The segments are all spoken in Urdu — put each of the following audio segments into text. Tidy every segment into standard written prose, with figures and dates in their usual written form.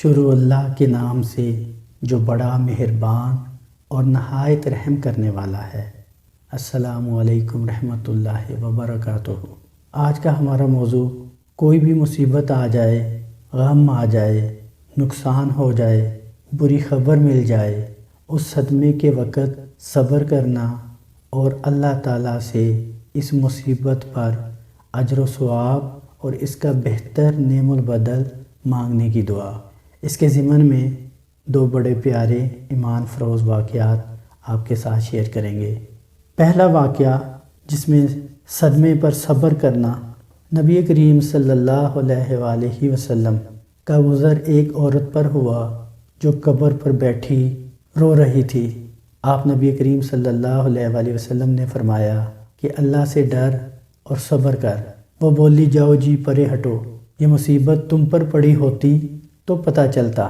شروع اللہ کے نام سے جو بڑا مہربان اور نہایت رحم کرنے والا ہے۔ السلام علیکم رحمۃ اللہ وبرکاتہ۔ آج کا ہمارا موضوع، کوئی بھی مصیبت آ جائے، غم آ جائے، نقصان ہو جائے، بری خبر مل جائے، اس صدمے کے وقت صبر کرنا اور اللہ تعالیٰ سے اس مصیبت پر اجر و ثواب اور اس کا بہتر نعم البدل مانگنے کی دعا۔ اس کے ضمن میں دو بڑے پیارے ایمان فروز واقعات آپ کے ساتھ شیئر کریں گے۔ پہلا واقعہ جس میں صدمے پر صبر کرنا، نبی کریم صلی اللہ علیہ وآلہ وسلم کا گزر ایک عورت پر ہوا جو قبر پر بیٹھی رو رہی تھی۔ آپ نبی کریم صلی اللہ علیہ وآلہ وسلم نے فرمایا کہ اللہ سے ڈر اور صبر کر۔ وہ بولی، جاؤ جی پرے ہٹو، یہ مصیبت تم پر پڑی ہوتی تو پتہ چلتا۔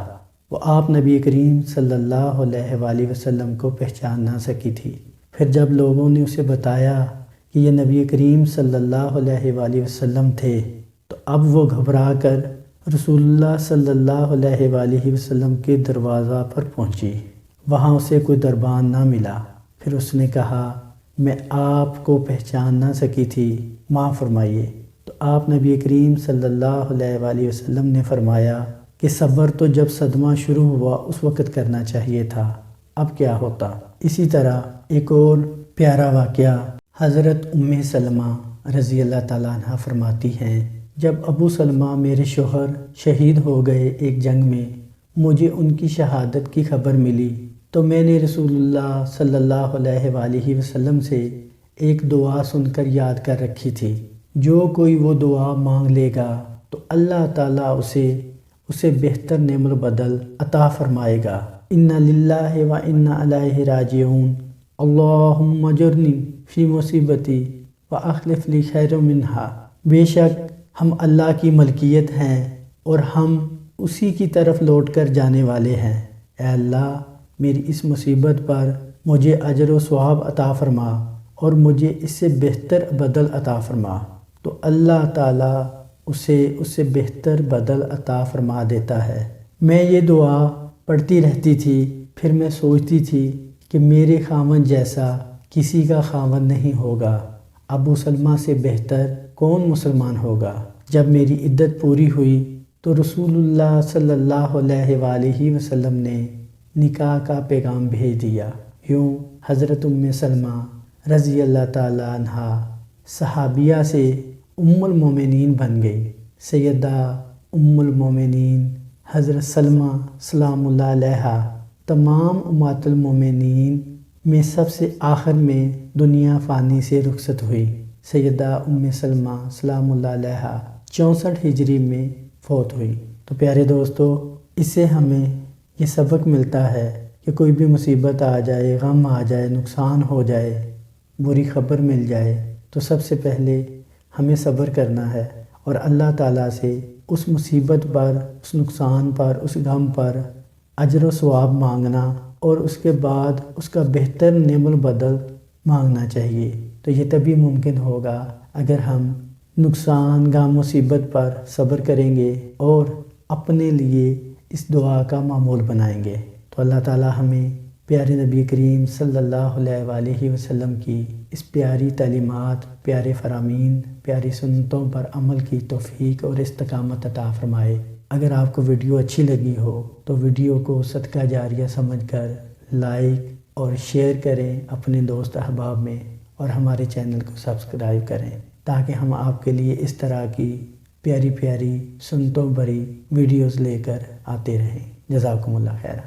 وہ آپ نبی کریم صلی اللہ علیہ وآلہ وسلم کو پہچان نہ سکی تھی۔ پھر جب لوگوں نے اسے بتایا کہ یہ نبی کریم صلی اللہ علیہ وآلہ وسلم تھے تو اب وہ گھبرا کر رسول اللہ صلی اللہ علیہ وآلہ وسلم کے دروازہ پر پہنچی۔ وہاں اسے کوئی دربان نہ ملا۔ پھر اس نے کہا، میں آپ کو پہچان نہ سکی تھی، معاف فرمائیے۔ تو آپ نبی کریم صلی اللہ علیہ وآلہ وسلم نے فرمایا کہ صبر تو جب صدمہ شروع ہوا اس وقت کرنا چاہیے تھا، اب کیا ہوتا۔ اسی طرح ایک اور پیارا واقعہ، حضرت ام سلمہ رضی اللہ تعالیٰ عنہ فرماتی ہیں، جب ابو سلمہ میرے شوہر شہید ہو گئے ایک جنگ میں، مجھے ان کی شہادت کی خبر ملی تو میں نے رسول اللہ صلی اللہ علیہ وآلہ وسلم سے ایک دعا سن کر یاد کر رکھی تھی، جو کوئی وہ دعا مانگ لے گا تو اللہ تعالیٰ اسے بہتر نعم البدل عطا فرمائے گا۔ اِنَّ لِلَّهِ وَإِنَّا إِلَيْهِ راجعون، اللہم اجرنی فی مصیبتی وَأَخْلِفْ لِی خَیْرًا مِنْہَا۔ بے شک ہم اللہ کی ملکیت ہیں اور ہم اسی کی طرف لوٹ کر جانے والے ہیں۔ اے اللہ، میری اس مصیبت پر مجھے اجر و ثواب عطا فرما اور مجھے اس سے بہتر بدل عطا فرما۔ تو اللہ تعالیٰ اسے بہتر بدل عطا فرما دیتا ہے۔ میں یہ دعا پڑھتی رہتی تھی، پھر میں سوچتی تھی کہ میرے خاوند جیسا کسی کا خاوند نہیں ہوگا، ابو سلمہ سے بہتر کون مسلمان ہوگا۔ جب میری عدت پوری ہوئی تو رسول اللہ صلی اللہ علیہ وآلہ وسلم نے نکاح کا پیغام بھیج دیا۔ یوں حضرت ام سلمہ رضی اللہ تعالیٰ عنہ صحابیہ سے ام المومنین بن گئی۔ سیدہ ام المومنین حضرت سلمہ سلام اللہ علیہا تمام امہات المومنین میں سب سے آخر میں دنیا فانی سے رخصت ہوئی۔ سیدہ ام سلمہ سلام اللہ علیہا 64 ہجری میں فوت ہوئی۔ تو پیارے دوستو، اس سے ہمیں یہ سبق ملتا ہے کہ کوئی بھی مصیبت آ جائے، غم آ جائے، نقصان ہو جائے، بری خبر مل جائے تو سب سے پہلے ہمیں صبر کرنا ہے اور اللہ تعالیٰ سے اس مصیبت پر، اس نقصان پر، اس غم پر اجر و ثواب مانگنا اور اس کے بعد اس کا بہتر نعم البدل مانگنا چاہیے۔ تو یہ تبھی ممکن ہوگا اگر ہم نقصان، غم، مصیبت پر صبر کریں گے اور اپنے لیے اس دعا کا معمول بنائیں گے۔ تو اللہ تعالیٰ ہمیں پیارے نبی کریم صلی اللہ علیہ وآلہ وسلم کی اس پیاری تعلیمات، پیارے فرامین، پیاری سنتوں پر عمل کی توفیق اور استقامت عطا فرمائے۔ اگر آپ کو ویڈیو اچھی لگی ہو تو ویڈیو کو صدقہ جاریہ سمجھ کر لائک اور شیئر کریں اپنے دوست احباب میں، اور ہمارے چینل کو سبسکرائب کریں تاکہ ہم آپ کے لیے اس طرح کی پیاری پیاری سنتوں بھری ویڈیوز لے کر آتے رہیں۔ جزاکم اللہ خیر۔